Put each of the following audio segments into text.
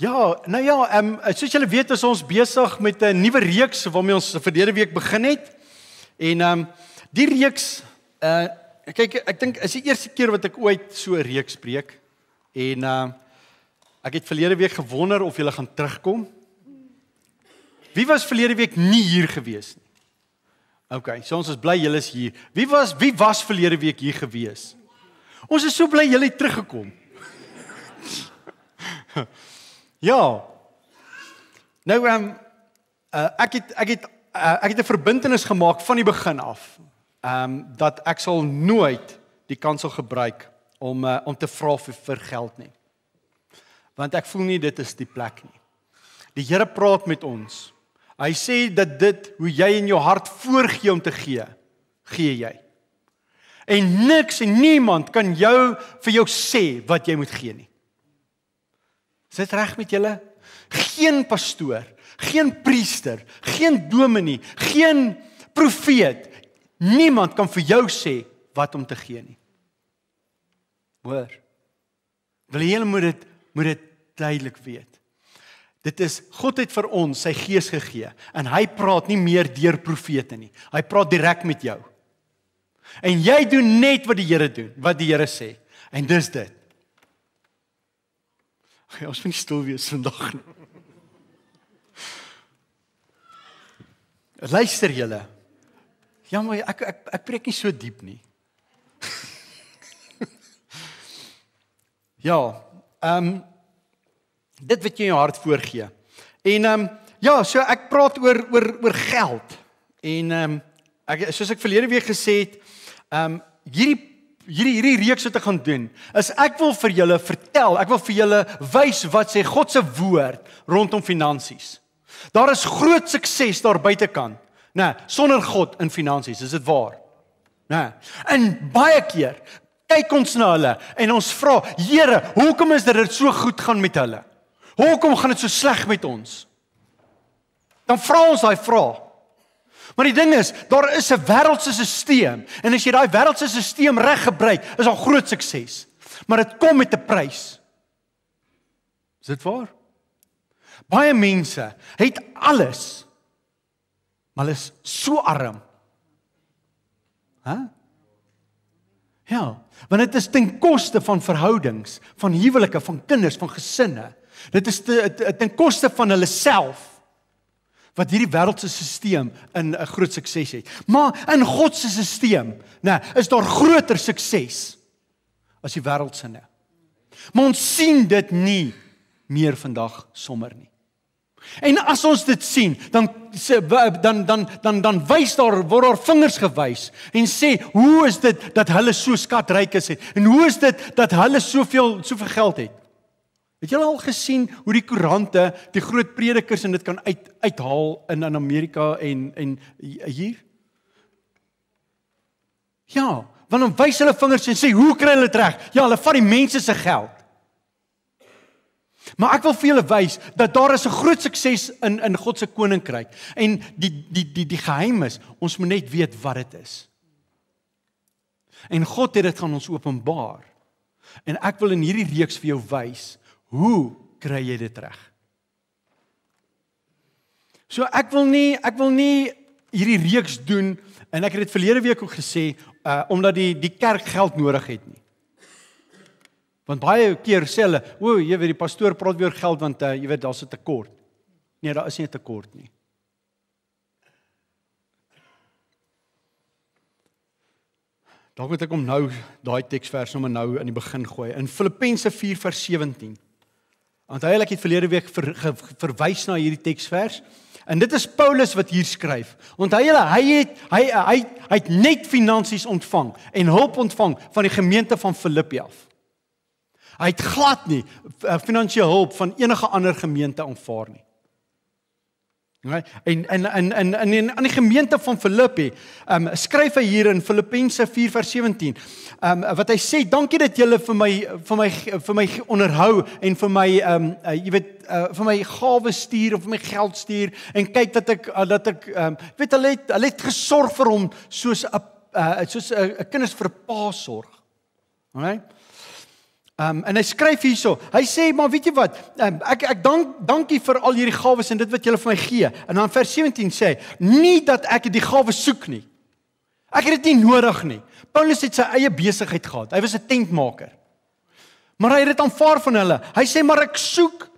Ja, nou ja, soos julle weet is ons besig met 'n nuwe reeks waarmee ons verlede week begin het. En die reeks, kyk, ek dink is die eerste keer wat ek ooit so 'n reeks preek. En ek het verlede week gewonder of julle gaan terugkom. Wie was verlede week nie hier gewees nie? Okay, so ons is bly julle is hier. Wie was verlede week hier gewees? Ons is so bly julle het teruggekom. Ja. Nou ek het 'n verbintenis gemaak van die begin af. Dat ek sal nooit die kans sal gebruik om te vra vir geld nie. Want ek voel nie dit is die plek nie. Die Here praat met ons. Hy sê dat dit hoe jy in jou hart voorgee om te gee, gee jy. En niks en niemand kan vir jou sê wat jy moet gee nie. Is dit reg met julle? Geen pastoor, geen priester, geen dominee, geen profeet, niemand kan vir jou sê wat om te gee nie. Hoor. Wil julle moet dit duidelik weet. Dit is God het vir ons sy gees gegee en hy praat nie meer deur profete nie. Hy praat direk met jou. En jy doen net wat die Here doen, wat die Here sê. En dis dit. Ons moet nie stil wees vandag nie. Luister julle. Ja, maar ek preek nie so diep nie. Ja, dit wat jy in jou hart voorgee. En ja, so ek praat oor geld. En soos ek verlede week gesê het, hierdie reeks wat ek gaan doen, is ek wil vir julle vertel, ek wil vir julle wys wat sê God se woord rondom finansies. Daar is groot sukses daar buitekant, sonder God in finansies, is dit waar? En baie keer kyk ons na hulle en ons vra, Here, hoekom is dit so goed gaan met hulle? Hoekom gaan dit so sleg met ons? Dan vra ons daai vraag. Maar die ding is, daar is 'n wêreldse stelsel en as jy daai wêreldse stelsel reg gebruik, is daar groot sukses. Maar dit kom met 'n prys. Is dit waar? Baie mense het alles, maar hulle is so arm. Ja, want dit is ten koste van verhoudings, van huwelike, van kinders, van gesinne. Dit is ten koste van hulle self. Wat hierdie wêreldse stelsel in 'n groot sukses het. Maar in God se stelsel, is daar groter sukses as die wêreldse. Maar ons sien dit nie meer vandag sommer nie. En as ons dit sien, dan wys word daar vingers gewys en sê, hoe is dit dat hulle so skatryk is en hoe is dit dat hulle soveel geld het? Het julle al gesien hoe die koerante, die groot predikers en dit kan uithaal in Amerika en hier? Ja, want dan wys hulle vingers en sê, hoe kry hulle dit reg? Ja, hulle vat die mense se geld. Maar ek wil vir julle wys dat daar is 'n groot sukses in God se koninkryk. En die geheim is, ons moet net weet wat dit is. En God het dit gaan ons openbaar. En ek wil in hierdie reeks vir jou wys, hoe kry jy dit reg? So ek wil nie hierdie reeks doen, en ek het dit verlede week ook gesê, omdat die kerk geld nodig het nie. Want baie keer sê hulle, jy weet die pastoor praat weer geld, want jy weet daar's 'n tekort. Nee, daar is nie 'n tekort nie. Dalk moet ek hom nou, daai teksvers nou in die begin gooi, in Filippense 4 vers 17. Want ek het verlede week verwys na hierdie teksvers, en dit is Paulus wat hier skryf. Want hy het net finansies ontvang, en hulp ontvang van die gemeente van Filippi af. Hy het glad nie finansiële hulp van enige ander gemeente aanvaar nie. En aan die gemeente van Filippi skryf hy hier in Filippense 4 vers 17 wat hy sê, dankie dat julle vir my onderhou en vir my vir my gawe stuur of vir my geld stuur en kyk dat ek hulle het gesorg vir hom soos 'n kinders vir 'n pa sorg. En hy skryf hierso. Hy sê, maar weet jy wat? Ek dankie vir al hierdie gawes en dit wat julle vir my gee. En dan vers 17 sê hy, nie dat ek die gawes soek nie. Ek het dit nie nodig nie. Paulus het sy eie besigheid gehad. Hy was 'n tentmaker. Maar hy het dit aanvaar van hulle. Hy sê, maar ek soek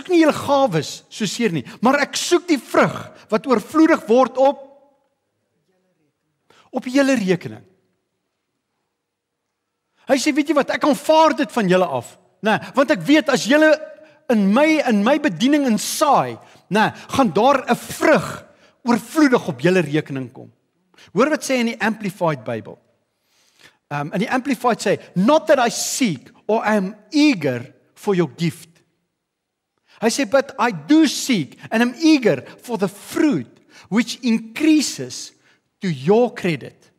nie julle gawes so seer nie, maar ek soek die vrug wat oorvloedig word op julle rekening. Hy sê, weet jy wat, ek aanvaar dit van julle af. Nee, want ek weet as julle in my bediening insaai, gaan daar 'n vrug oorvloedig op julle rekening kom. Hoor wat sê in die Amplified Bible. In die Amplified sê, not that I seek or I am eager for your gift. Hy sê, but I do seek and am eager for the fruit which increases to your credit.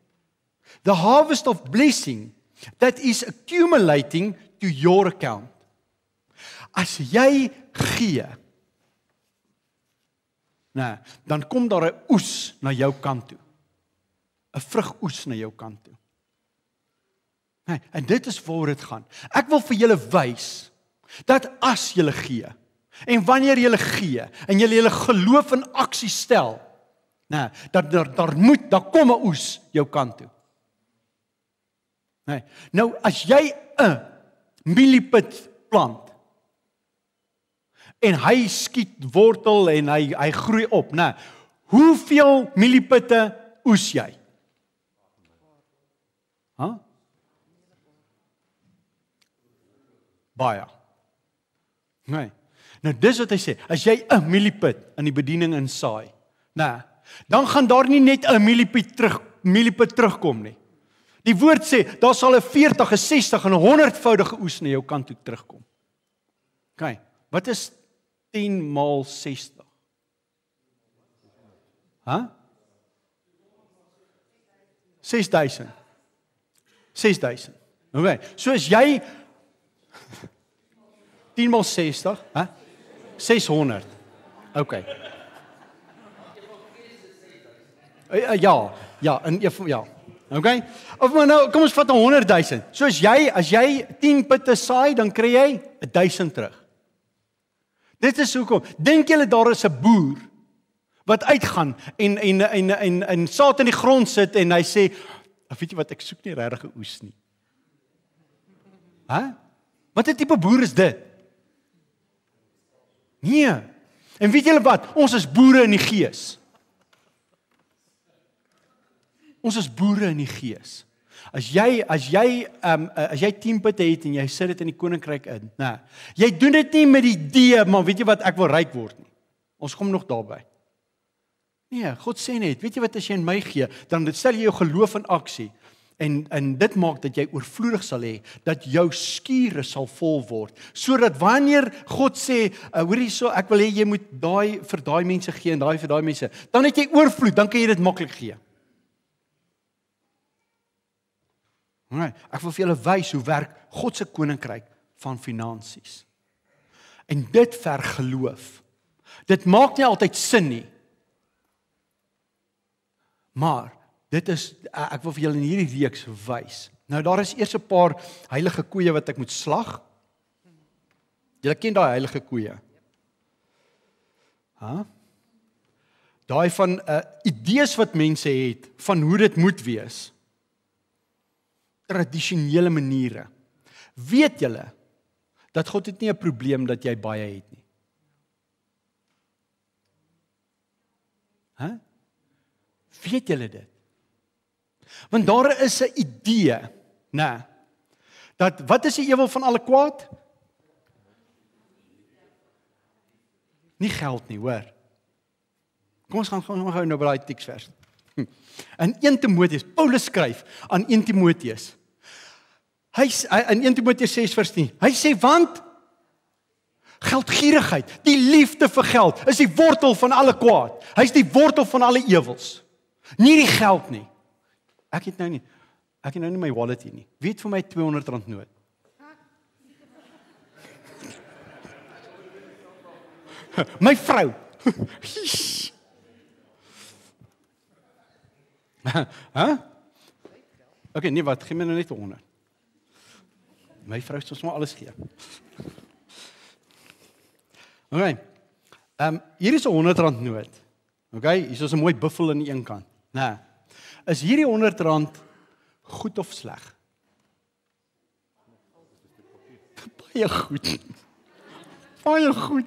The harvest of blessing that is accumulating to your account. As jy gee, dan kom daar 'n oes na jou kant toe. 'n Vrugoes na jou kant toe. En dit is waaroor dit gaan. Ek wil vir julle wys dat as julle gee en wanneer julle gee en julle geloof in aksie stel, daar kom 'n oes jou kant toe. Nou as jy 'n mieliepit plant en hy skiet wortel en hy groei op, hoeveel mieliepitte oes jy? Baie. Nou dis wat hy sê, as jy 'n mieliepit in die bediening insaai, dan gaan daar nie net 'n mieliepit terugkom nie. Die woord sê, daar sal 'n 40, 'n 60 en 'n 100voudige oes na jou kant toe terugkom. OK, wat is 10 maal 60? 6,000. 6,000. OK, so as jy 10 maal 60, 600. OK. Ja. OK. Of maar nou, kom ons vat 100,000. So as jy 10 pitte saai, dan kry jy 1,000 terug. Dit is hoekom. Dink julle daar is 'n boer wat uitgaan en saad in die grond sit en hy sê, weet jy wat, ek soek nie regtig 'n oes nie. Wat 'n tipe boer is dit? Nee. En weet julle wat? Ons is boere in die gees. Ons is boere in die gees. As jy 10 pitte het en jy sit dit in die koninkryk in, jy doen dit nie met die idee, maar weet jy wat, ek wil ryk word nie. Ons kom nog daarby. Nee, God sê net, weet jy wat, as jy in my gee, dan stel jy jou geloof in aksie. En dit maak dat jy oorvloedig sal hê, dat jou skure sal vol word, sodat wanneer God sê, hoor hierso, ek wil hê jy moet vir daai mense gee en daai vir daai mense, dan het jy oorvloed, dan kan jy dit maklik gee. Ek wil vir julle wys hoe werk God se koninkryk van finansies. En dit verg geloof. Dit maak nie altyd sin nie. Maar dit is, ek wil vir julle in hierdie reeks wys. Nou daar is eers 'n paar heilige koeie wat ek moet slag. Julle ken daai heilige koeie. Daai van idees wat mense het van hoe dit moet wees. Tradisionele maniere. Weet julle dat God het nie 'n probleem dat jy baie het nie. Weet julle dit? Want daar is 'n idee, dat wat is die ewel van alle kwaad? Nie geld nie, hoor. Kom ons gaan gou nou by daai teksvers. In 1 Timoteus, Paulus skryf aan 1 Timoteus. In 1 Timoteus 6:10, hy sê, want geldgierigheid, die liefde vir geld, is die wortel van alle kwaad. Hy is die wortel van alle ewels. Nie die geld nie. Ek het nou nie my wallet hier nie. Wie het vir my R200 noot? My vrou. Okay, nee wat, gee my nou net 100. My vrou het ons maar alles gee. Okay. Hier is 'n R100 noot. Okay, hier is 'n mooi buffel aan die een kant. Nee. Is hierdie R100 goed of sleg? Baie goed. Baie goed.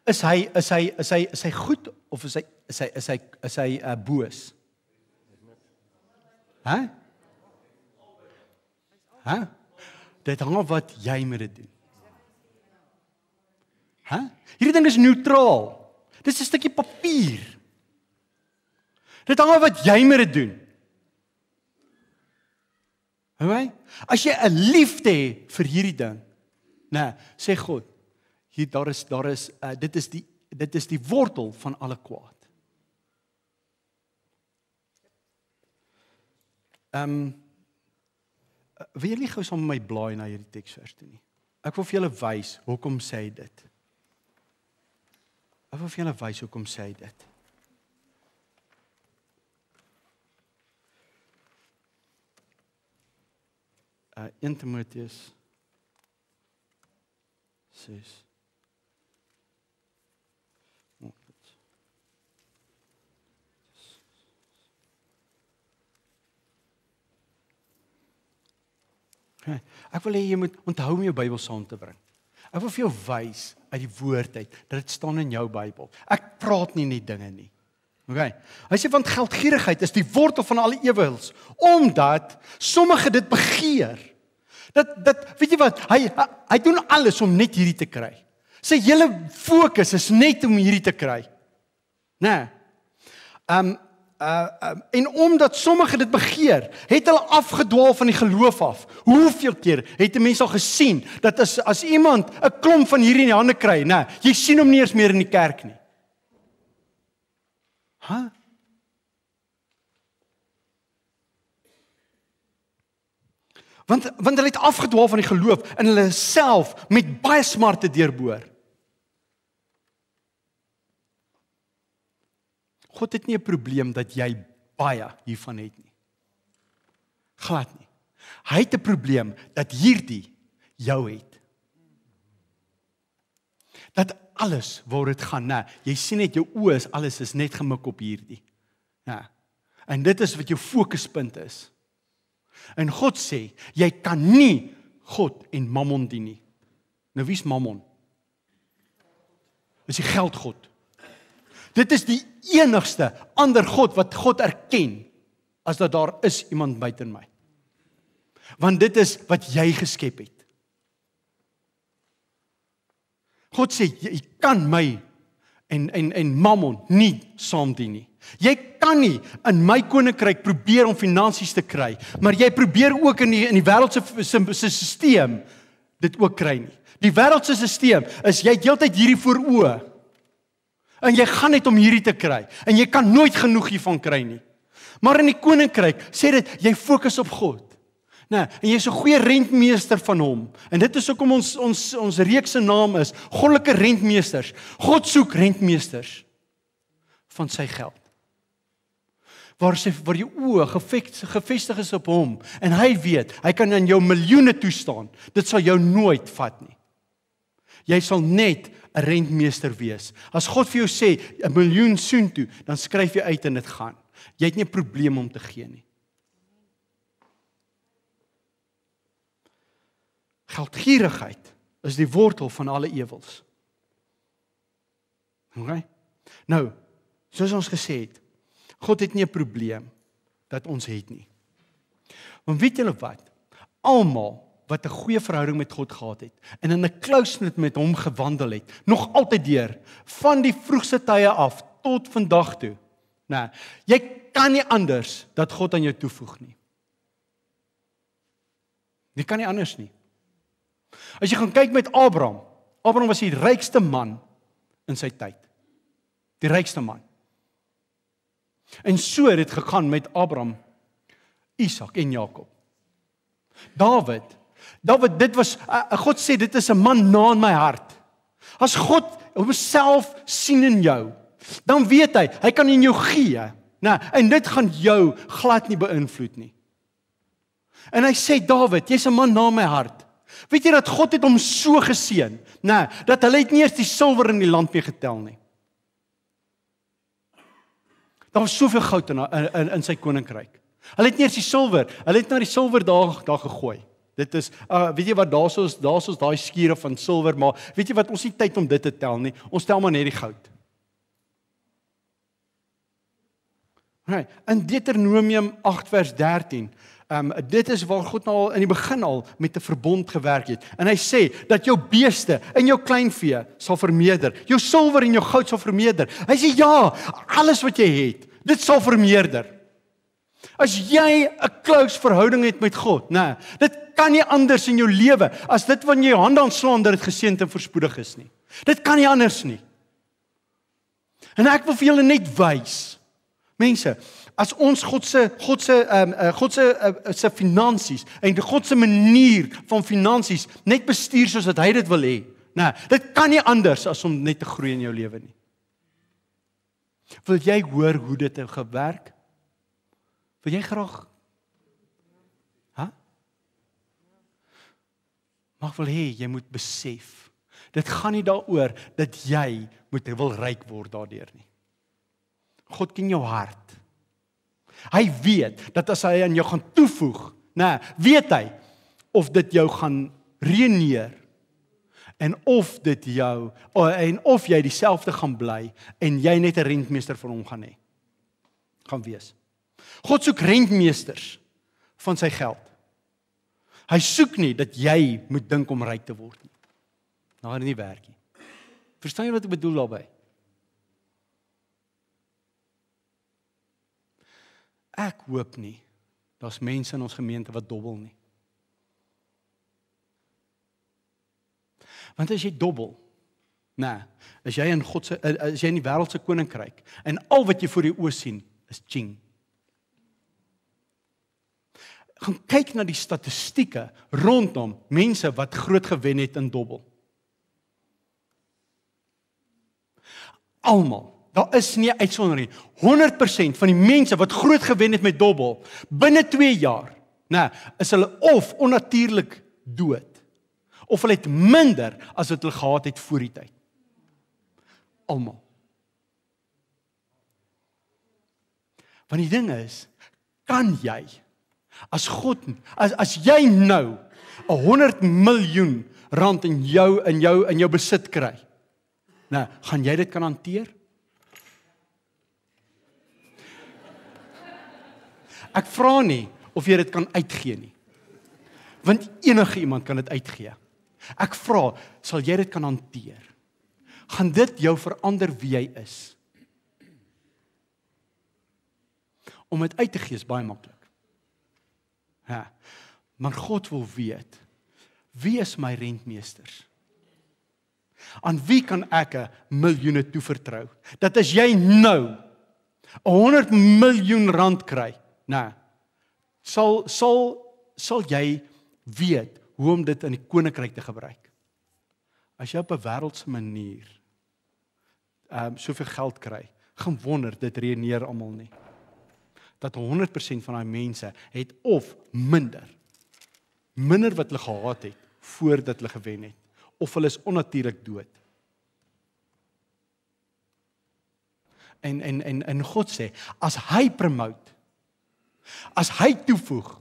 Is hy goed of is hy boos? Dit hang af wat jy met dit doen. Hierdie ding is neutraal. Dit is 'n stukkie papier. Dit hang af wat jy met dit doen. As jy 'n liefde het vir hierdie ding, sê God, hier dit is die wortel van alle kwaad. Wil jy nie gou saam met my blaai na hierdie teksvers toe nie? Ek wil vir julle wys hoekom sê hy dit. Ek wil vir julle wys hoekom sê hy dit. Uh, 1 Timoteus 6. Ek wil hê jy moet onthou om jou Bybel saam te bring. Ek wil vir jou wys uit die woord uit dat dit staan in jou Bybel. Ek praat nie net dinge nie. Okay. Hy sê want geldgierigheid is die wortel van alle ewels, omdat sommige dit begeer. Dat weet jy wat, hy doen alles om net hierdie te kry. Sy hele fokus is net om hierdie te kry. En omdat sommige dit begeer, het hulle afgedwaal van die geloof af. Hoeveel keer het 'n mens al gesien dat as iemand 'n klomp van hierdie in die hande kry, jy sien hom nie eens meer in die kerk nie. Want hulle het afgedwaal van die geloof en hulle self met baie smarte deurboor. God het nie 'n probleem dat jy baie hiervan het nie. Glad nie. Hy het 'n probleem dat hierdie jou het. Dat alles waar dit gaan, jy sien net jou oë alles is net gemik op hierdie. En dit is wat jou fokuspunt is. En God sê, jy kan nie God en Mammon dien nie. Nou wie's Mammon? Dis die geldgod. Dit is die enigste ander God wat God erken, as dat daar is iemand buite my. Want dit is wat jy geskep het. God sê, jy kan my en Mammon nie saam dien nie. Jy kan nie in my koninkryk probeer om finansies te kry, maar jy probeer ook in die wêreldse stelsel dit ook kry nie. Die wêreldse stelsel is jy het heeltyd hierdie voor oë. En jy gaan net om hierdie te kry. En jy kan nooit genoeg hiervan kry nie. Maar in die koninkryk sê dit, jy fokus op God. En jy is 'n goeie rentmeester van hom. En dit is hoekom ons reeks se naam is Goddelike Rentmeesters. God soek rentmeesters van sy geld. Waar jou oë gefestig is op hom. En hy weet, hy kan aan jou miljoene toestaan. Dit sal jou nooit vat nie. Jy sal net 'n rentmeester wees. As God vir jou sê 1 miljoen soontoe, dan skryf jy uit en dit gaan. Jy het nie 'n probleem om te gee nie. Geldgierigheid is die wortel van alle ewels. Okay? Nou, soos ons gesê het, God het nie 'n probleem dat ons het nie. Want weet julle wat? Almal wat 'n goeie verhouding met God gehad het en in 'n closeness met hom gewandel het, nog altyd deur, van die vroegste tye af tot vandag toe. Jy kan nie anders dat God aan jou toevoeg nie. Jy kan nie anders nie. As jy gaan kyk met Abraham was die rykste man in sy tyd. Die rykste man. En so het dit gegaan met Abraham, Isak en Jakob. David, dit was, God sê, dit is 'n man na in my hart. As God homself sien in jou, dan weet hy kan in jou gee. En dit gaan jou glad nie beïnvloed nie. En hy sê, Dawid, jy's 'n man na my hart. Weet jy dat God het hom so geseën, dat hulle het nie eers die silwer in die land meer getel nie. Daar was soveel goud in sy koninkryk. Hulle het nie eers die silwer, hulle het na die silwer daar gegooi. Dit is, weet jy wat, daar's ons daai skure van silwer, maar weet jy wat, ons het nie tyd om dit te tel nie, ons tel maar net die goud. Nee, in Deuteronomium 8 vers 13, dit is waar God nou al in die begin al met 'n verbond gewerk het. En hy sê dat jou beeste en jou kleinvee sal vermeerder. Jou silwer en jou goud sal vermeerder. Hy sê ja, alles wat jy het, dit sal vermeerder. As jy 'n close verhouding het met God, dit kan nie anders in jou lewe as dit wanneer jy jou hande aanslaan dat dit geseënd en voorspoedig is nie. Dit kan nie anders nie. En ek wil vir julle net wys, mense, as ons God se finansies en God se manier van finansies net bestuur soos wat hy dit wil hê, dit kan nie anders as om net te groei in jou lewe nie. Wil jy hoor hoe dit gewerk? Wil jy graag? Maar ek wil hê jy moet besef, dit gaan nie daaroor dat jy wil ryk word daardeur nie. God ken jou hart. Hy weet dat as hy aan jou gaan toevoeg, weet hy of dit jou gaan ruïneer en of jy dieselfde gaan bly en jy net 'n rentmeester van hom gaan hê. Gaan wees. God soek rentmeesters van sy geld. Hy soek nie dat jy moet dink om ryk te word nie. Nou nie werk nie. Verstaan jy wat ek bedoel daarby? Ek hoop nie, daar's mense in ons gemeente wat dobbel nie. Want as jy dobbel, as jy in die wêreld se koninkryk, en al wat jy voor die oë sien, is ching. Gaan kyk na die statistieke rondom mense wat groot gewen het in dobbel. Almal. Daar is nie uitsondering. 100% van die mense wat groot gewen het met dobbel, binne 2 jaar, is hulle of onnatuurlik dood, of hulle het minder as wat hulle gehad het voor die tyd. Almal. Want die ding is, kan jy, as jy nou 100 miljoen rand in jou besit kry, gaan jy dit kan hanteer? Ek vra nie of jy dit kan uitgee nie. Want enige iemand kan dit uitgee. Ek vra, sal jy dit kan hanteer? Gaan dit jou verander wie jy is? Om dit uit te gee is baie maklik. Maar God wil weet, wie is my rentmeesters? Aan wie kan ek 'n miljoene toevertrou? Dat as jy nou 100 miljoen rand kry, sal jy weet hoe om dit in die koninkryk te gebruik. As jy op 'n wêreldse manier soveel geld kry, gaan wonder dit reëneer almal nie. Dat 100% van daai mense het of minder wat hulle gehad het voordat hulle gewen het, of hulle is onnatuurlik dood. En God sê, as hy promote, as hy toevoeg,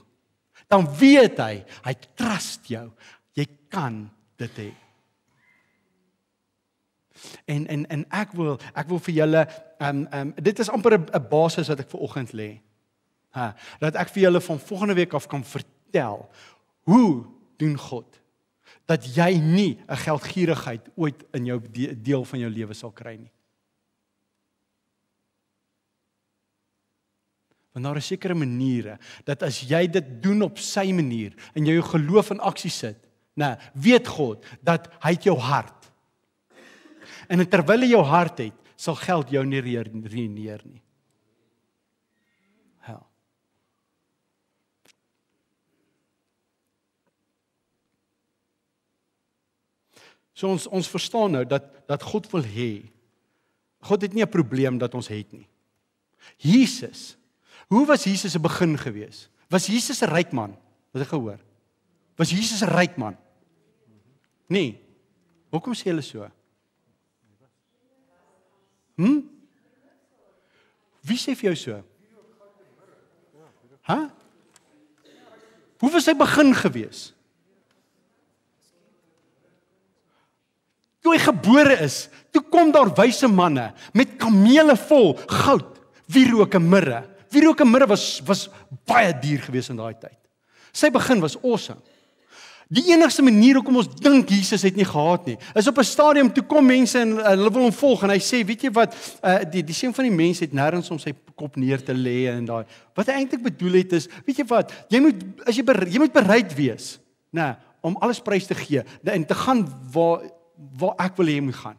dan weet hy trust jou, jy kan dit hê. En ek wil vir julle, dit is amper 'n basis wat ek vir oggend lê. Dat ek vir julle van volgende week af kan vertel, hoe doen God, dat jy nie 'n geldgierigheid ooit in jou deel van jou lewe sal kry nie. Want daar is sekere maniere, dat as jy dit doen op sy manier, en jy jou geloof in aksie sit, weet God, dat hy het jou hart. En terwyl jy jou hart het, sal geld jou nie ruïneer nie. So ons verstaan nou, dat God wil hê, God het nie 'n probleem dat ons het nie. Jesus, hoe was Jesus se begin gewees? Was Jesus 'n ryk man? Wat ek gehoor? Was Jesus 'n ryk man? Nee. Hoekom sê julle so? Wie sê vir jou so? Hoe was sy begin gewees? Toe hy gebore is, toe kom daar wyse manne met kamele vol goud, wierook en mirre. Wierook en mirre was baie duur gewees in daai tyd. Sy begin was awesome. Die enigste manier hoekom ons dink Jesus het nie gehad nie, is op 'n stadium toe kom mense en hulle wil hom volg en hy sê, weet jy wat, die seun van die mens het nêrens om sy kop neer te lê en daai. Wat hy eintlik bedoel het is, weet jy wat, jy moet bereid wees, om alles prys te gee en te gaan waar ek wil hê jy moet gaan.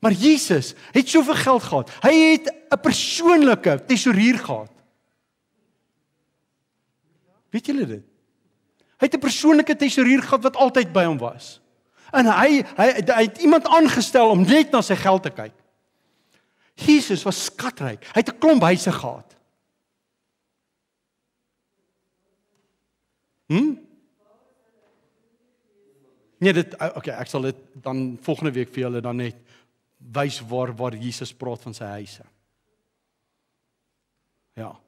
Maar Jesus het soveel geld gehad. Hy het 'n persoonlike tesourier gehad. Weet julle dit? Hy het 'n persoonlike tesourier gehad wat altyd by hom was. En hy het iemand aangestel om net na sy geld te kyk. Jesus was skatryk. Hy het 'n klomp huise gehad. Nee, ek sal dit dan volgende week vir julle dan net wys waar Jesus praat van sy huise. Ja.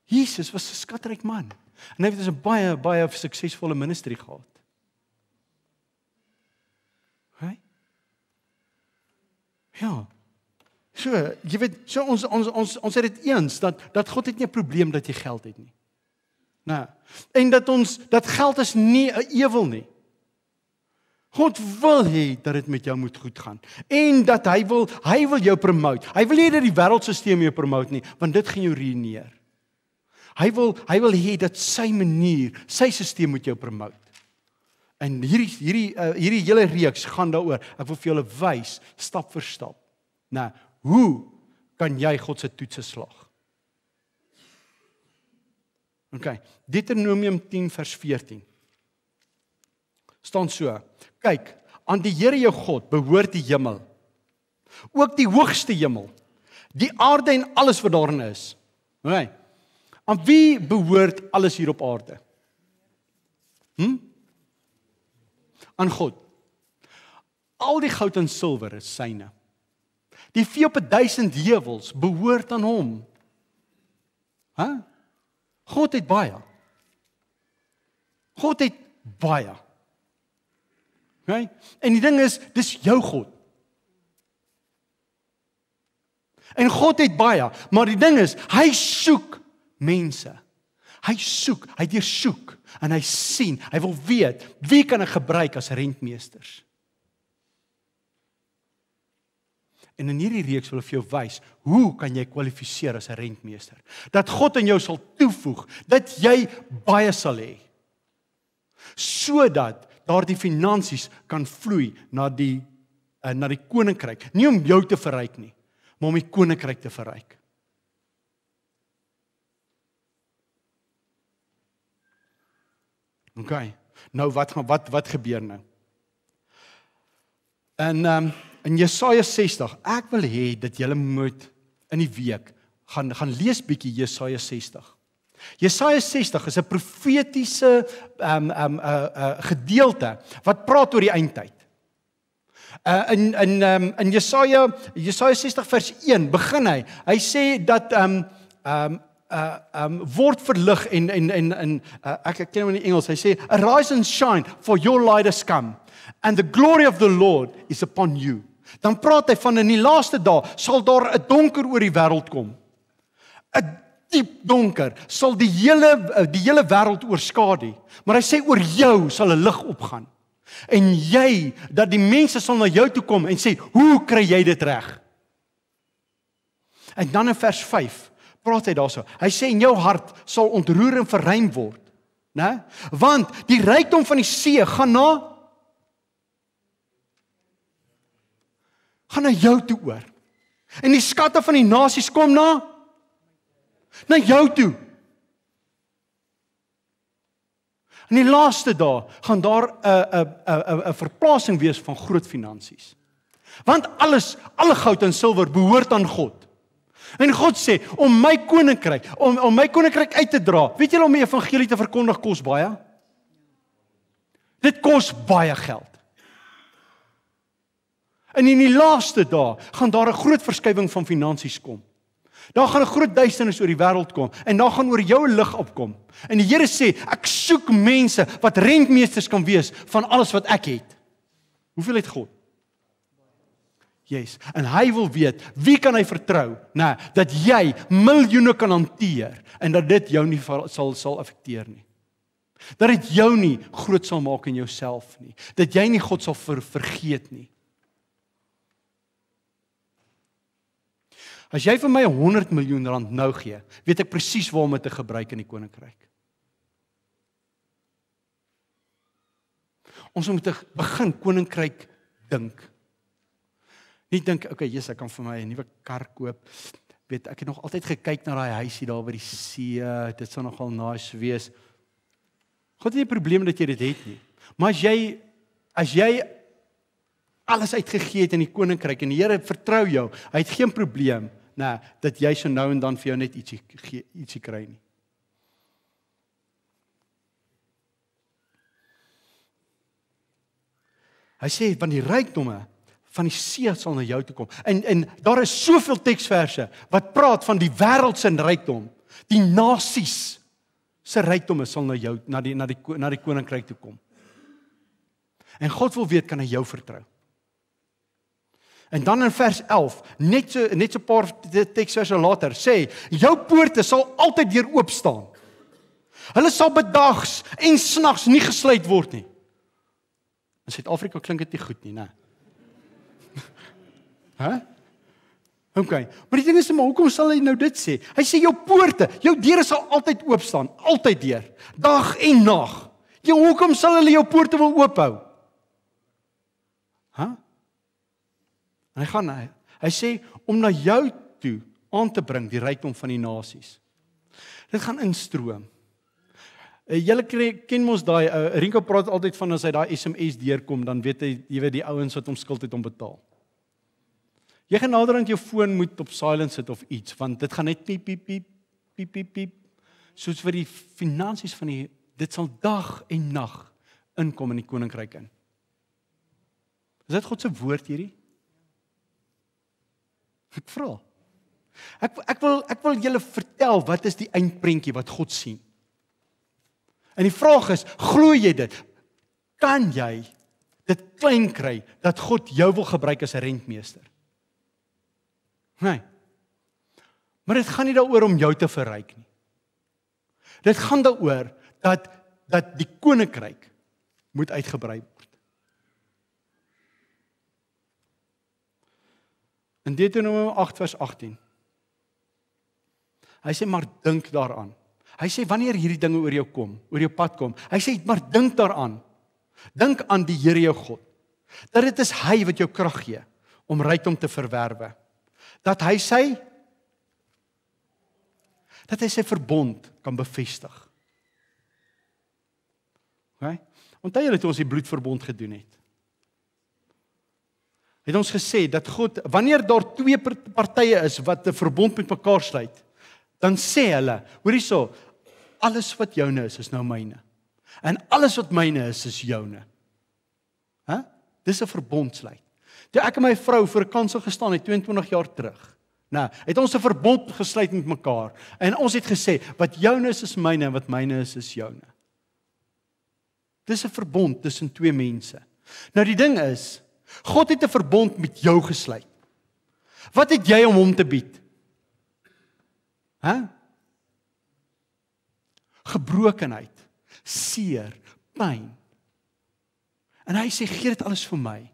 Jesus was 'n skatryk man. En hy het 'n baie suksesvolle ministry gehad. Ja. So, jy weet, so ons het dit eens dat God het nie 'n probleem dat jy geld het nie. En dat geld is nie 'n ewel nie. God wil hê dat dit met jou moet goed gaan. En dat hy wil jou promote. Hy wil nie dat die wêreldstelsel jou promote nie, want dit gaan jou ruïneer. Hy wil hê dat sy manier, sy stelsel moet jou promote. En hierdie hele reeks gaan daaroor. Ek wil vir julle wys stap vir stap. Hoe kan jy God se toetse slaag? Okay, Deuteronomium 10 vers 14. Staan so: Kyk, aan die Here jou God behoort die hemel, ook die hoogste hemel, die aarde en alles wat daarin is. Okay. Aan wie behoort alles hier op aarde? Aan God. Al die goud en silwer is syne. Die vee op 1000 heuwels behoort aan hom. God het baie. God het baie. Okay? En die ding is, dis jou God. En God het baie, maar die ding is, hy soek mense. Hy deursoek en hy sien, hy wil weet, wie kan ek gebruik as rentmeesters? En in hierdie reeks wil ek vir jou wys, hoe kan jy kwalifiseer as 'n rentmeester? Dat God aan jou sal toevoeg, dat jy baie sal hê. Sodat daardie finansies kan vloei na die koninkryk. Nie om jou te verryk nie, maar om die koninkryk te verryk. Okay, nou wat gebeur nou? In Jesaja 60, ek wil hê dat julle moet in die week gaan lees bietjie Jesaja 60. Jesaja 60 is 'n profetiese gedeelte wat praat oor die eindtyd. In Jesaja 60 vers 1 begin hy sê dat word verlig en ek ken hom in Engels, hy sê, arise and shine, for your light has come, and the glory of the Lord is upon you. Dan praat hy van in die laaste dae sal daar 'n donker oor die wêreld kom. 'n Diep donker sal die hele wêreld oorskadu. Maar hy sê oor jou sal 'n lig opgaan. En jy, dat die mense sal na jou toe kom en sê, hoe kry jy dit reg? En dan in vers 5 praat hy daarso. Hy sê in jou hart sal ontroering verruim word, né? Want die rykdom van die see gaan na jou toe oor. En die skatte van die nasies kom na jou toe. In die laaste dae gaan daar 'n verplasing wees van groot finansies. Want alle goud en silwer behoort aan God. En God sê, om my koninkryk uit te dra. Weet julle om die evangelie te verkondig kos baie? Dit kos baie geld. En in die laaste dae gaan daar 'n groot verskywing van finansies kom. Daar gaan 'n groot duisternis oor die wêreld kom en daar gaan oor jou 'n lig opkom. En die Here sê, ek soek mense wat rentmeesters kan wees van alles wat ek het. Hoeveel het God? Yes. En hy wil weet, wie kan hy vertrou? Nou, dat jy miljoene kan hanteer en dat dit jou nie sal affekteer nie. Dat dit jou nie groot sal maak in jouself nie. Dat jy nie God sal vergeet nie. As jy vir my 100 miljoen rand nou gee, weet ek presies waar om dit te gebruik in die koninkryk. Ons moet begin koninkryk dink. Nie dink, okay, ek kan vir my 'n nuwe kar koop. Weet, ek het nog altyd gekyk na daai huisie daar by die see, dit sal nogal nice wees. God het nie 'n probleem dat jy dit het nie. Maar as jy alles uitgegee het in die koninkryk en die Here vertrou jou, hy het geen probleem, dat jy so nou en dan vir jou net ietsie kry nie. Hy sê, van die rykdomme van die see sal na jou toe kom. En daar is soveel teksverse wat praat van die wêreldse rykdom. Die nasies se rykdomme sal na jou, na die koninkryk toe kom. En God wil weet, kan hy jou vertrou? En dan in vers 11, net so 'n paar teksverse later, sê, jou poorte sal altyd deur oop staan. Hulle sal bedags en snags nie gesluit word nie. In Suid-Afrika klink dit nie goed nie, né? Okay, maar die ding is, maar hoekom sal hy nou dit sê? Hy sê, jou poorte, jou deure sal altyd oop staan, altyd deur, dag en nag. Hoekom sal hulle jou poorte wil oophou? En hy sê, om na jou toe aan te bring, die rykdom van die nasies. Dit gaan instroom. Julle ken mos daai, Rinko praat altyd van as hy daai SMS deurkom, dan weet hy, jy weet die ouens wat hom skuld het om betaal. Jy gaan naderhand jou foon moet op silent sit of iets, want dit gaan net piep, piep, piep, piep, piep, piep. Soos vir die finansies van dit sal dag en nag inkom in die koninkryk in. Is dit God se woord hierdie? Ek vra. Ek wil julle vertel, wat is die eindprentjie wat God sien? En die vraag is, glo jy dit? Kan jy dit klein kry, dat God jou wil gebruik as 'n rentmeester? Nee. Maar dit gaan nie daaroor om jou te verryk nie. Dit gaan daaroor dat die koninkryk moet uitgebrei word. In Deuteronomium 8 vers 18. Hy sê, maar dink daaraan. Hy sê, wanneer hierdie dinge oor jou kom, oor jou pad kom, hy sê, maar dink daaraan. Dink aan die Here jou God. Dat dit is hy wat jou krag gee om rykdom te verwerwe. Dat hy sy verbond kan bevestig. Okay? Onthou julle toe ons die bloedverbond gedoen het? Het ons gesê dat God, wanneer daar twee partye is wat 'n verbond met mekaar sluit, dan sê hulle, hoor hierso, alles wat joune is nou myne. En alles wat myne is joune. Dis 'n verbond sluit. Toe ek en my vrou voor 'n kansel gestaan het 22 jaar terug. Het ons 'n verbond gesluit met mekaar en ons het gesê wat joune is myne en wat myne is joune. Dis 'n verbond tussen twee mense. Nou die ding is, God het 'n verbond met jou gesluit. Wat het jy om hom te bied? Gebrokenheid, seer, pyn. En hy sê, gee dit alles vir my.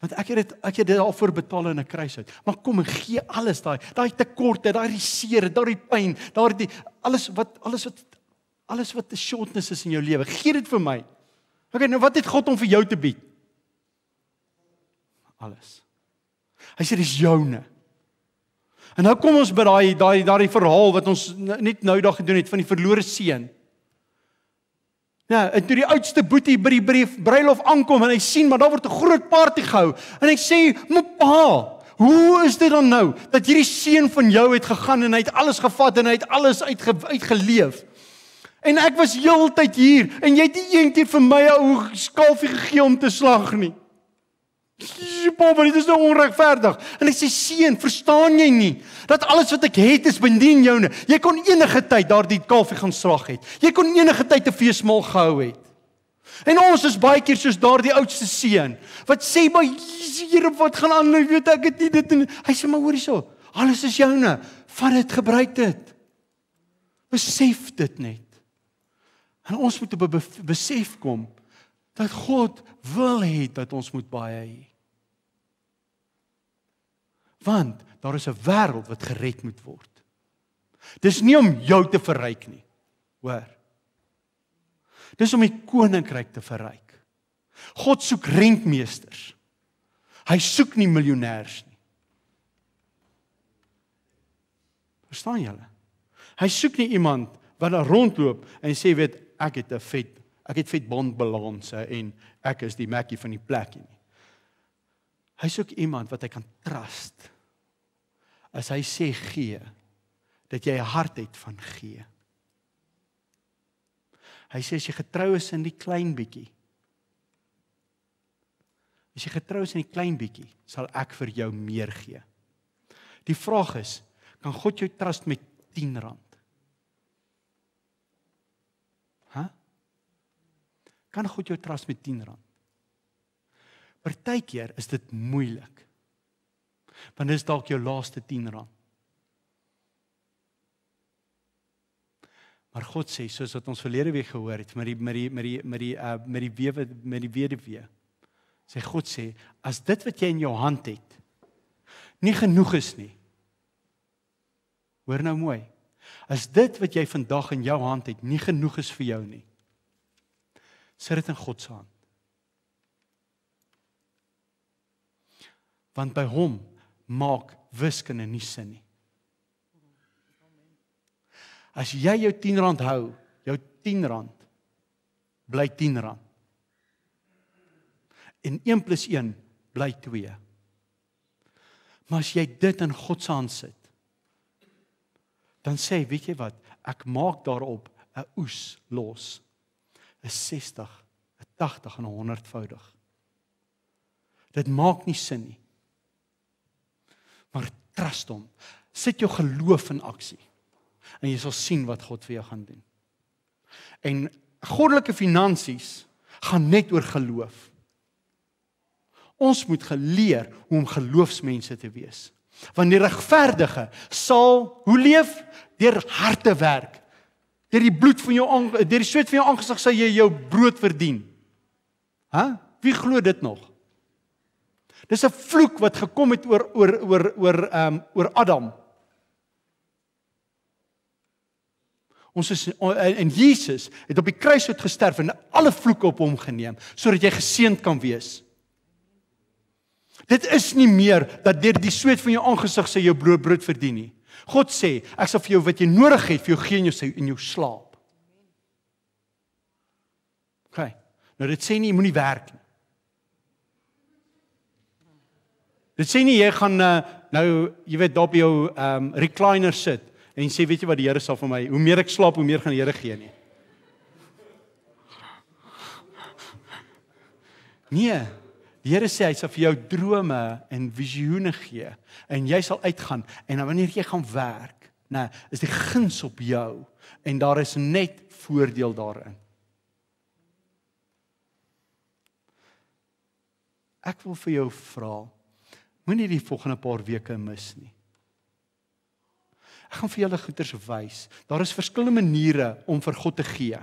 Want ek het dit al voor betaal in 'n kruishout. Maar kom en gee alles daai tekorte, daai seer, daai pyn, alles wat 'n shortness is in jou lewe. Gee dit vir my. Okay, nou wat het God om vir jou te bied? Alles. Hy sê dis joune. En nou kom ons by daai verhaal wat ons net nou dag gedoen het van die verlore seun. En toe die oudste boetie by die bruilof aankom en hy sien, maar daar word 'n groot party gehou. En hy sê, "My pa, hoe is dit dan nou dat hierdie seun van jou het gegaan en hy het alles gevat en hy het alles uitgeleef?" En ek was heeltyd hier en jy het nie een keer vir my 'n ou kalfie gegee om te slag nie. Papa, dit is nou onregverdig. En hy sê, seun, verstaan jy nie dat alles wat ek het is bedien joune. Jy kon enige tyd daardie kalfie gaan slag het. Jy kon enige tyd 'n feesmaal gehou het. En ons is baie keer soos daardie oudste seun wat sê, "Maar Here, wat gaan aan? Jy weet ek het nie dit en hy sê, "Maar hoor hierso, alles is joune. Vat dit, gebruik dit. Besef dit net." En ons moet op 'n besef kom dat God wil hê dat ons moet baie hê. Want daar is 'n wêreld wat gered moet word. Dis nie om jou te verryk nie. Hoor. Dis om die koninkryk te verryk. God soek rentmeesters. Hy soek nie miljonêers nie. Verstaan julle? Hy soek nie iemand wat daar rondloop en sê, weet, ek het vet bondbalanse en ek is die Mackie van die plek nie. Hy soek iemand wat hy kan trust. As hy sê gee, dat jy 'n hart het van gee. Hy sê as jy getrou is in die klein bietjie. As jy getrou is in die klein bietjie, sal ek vir jou meer gee. Die vraag is, kan God jou trust met R10? Kan God jou trust met R10? Partykeer is dit moeilik. Want dit is dalk jou laaste R10. Maar God sê, soos wat ons verlede week gehoor het, met die weduwee, sê God sê, as dit wat jy in jou hand het, nie genoeg is nie. Hoor nou mooi. As dit wat jy vandag in jou hand het, nie genoeg is vir jou nie, sit dit in God se hand. Want by hom maak wiskunde nie sin nie. As jy jou R10 hou, jou R10 bly R10. En 1 + 1 bly 2. Maar as jy dit in God se hand sit, dan sê, weet jy wat, ek maak daarop 'n oes los. 'n 60, 'n 80 en 'n 100voudig. Dit maak nie sin nie. Maar trust hom. Sit jou geloof in aksie. En jy sal sien wat God vir jou gaan doen. En goddelike finansies gaan net oor geloof. Ons moet geleer hoe om geloofsmense te wees. Want die regverdige sal, hoe leef? Deur harde werk. Deur die bloed van jou, deur die sweet van jou aangesig sal jy jou brood verdien. Wie glo dit nog? Dis 'n vloek wat gekom het oor Adam. En Jesus het op die kruis gesterf en alle vloeke op hom geneem, sodat jy geseënd kan wees. Dit is nie meer dat deur die sweet van jou aangesig sê jou brood verdien nie. God sê, ek sal vir jou wat jy nodig het, vir jou gee in jou slaap. OK. Nou dit sê nie, jy moenie werk nie. Dit sê nie, jy gaan nou, jy weet, daar op jou recliner sit, en sê, weet jy wat, die Here sal vir my, hoe meer ek slaap, hoe meer gaan die Here gee nie. Nee, die Here sê, hy sal vir jou drome en visioene gee, en jy sal uitgaan, en wanneer jy gaan werk, is die guns op jou, en daar is net voordeel daarin. Ek wil vir jou vra, moenie die volgende paar weke mis nie. Ek gaan vir julle goeders wys. Daar is verskillende maniere om vir God te gee.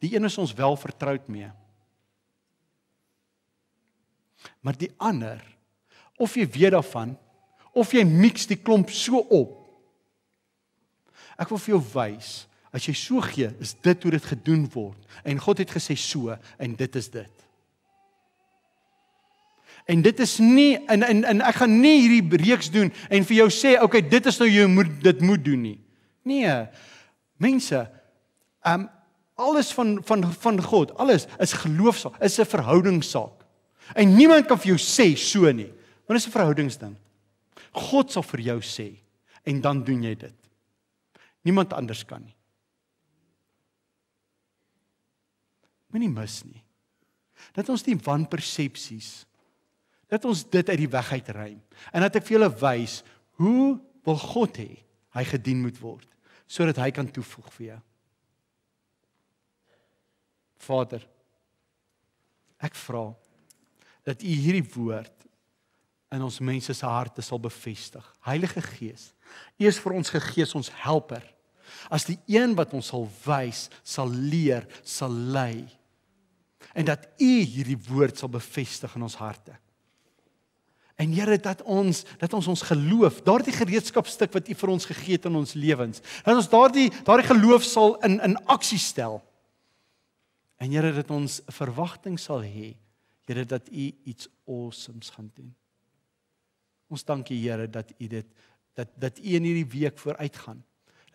Die een is ons wel vertroud mee. Maar die ander, of jy weet daarvan, of jy mix die klomp so op. Ek wil vir jou wys, as jy so gee, is dit hoe dit gedoen word. En God het gesê so, en dit is dit. En dit is nie, en ek gaan nie hierdie reeks doen, en vir jou sê, okay, dit is nou jy dit moet doen nie. Nee, mense, alles van God, alles is geloofsaak, is 'n verhoudingssaak. En niemand kan vir jou sê so nie, want dit is 'n verhoudingsding. God sal vir jou sê, en dan doen jy dit. Niemand anders kan nie. moenie mis nie. Dat ons die wanpersepsies, dat ons dit uit die weg uitruim, en dat ek vir julle wys, hoe wil God hê, hy gedien moet word, sodat hy kan toevoeg vir jou. Vader, ek vra, dat U hierdie woord in ons mense se harte sal bevestig. Heilige Gees, U is vir ons gegee as ons helper, as die een wat ons sal wys, sal leer, sal lei, en dat U hierdie woord sal bevestig in ons harte. En Here, dat ons geloof, daardie gereedskapstuk wat U vir ons gegee het in ons lewens, dat ons daardie geloof sal in aksie stel. En Here, dat ons verwagting sal hê, Here, dat U iets awesomes gaan doen. Ons dank U, Here, dat U in hierdie week vooruit gaan,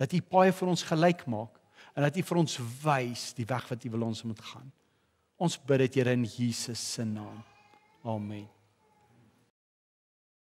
dat U paaie vir ons gelyk maak, en dat U vir ons wys die weg wat U wil ons moet gaan. Ons bid dit, Here, in Jesus se naam. Amen.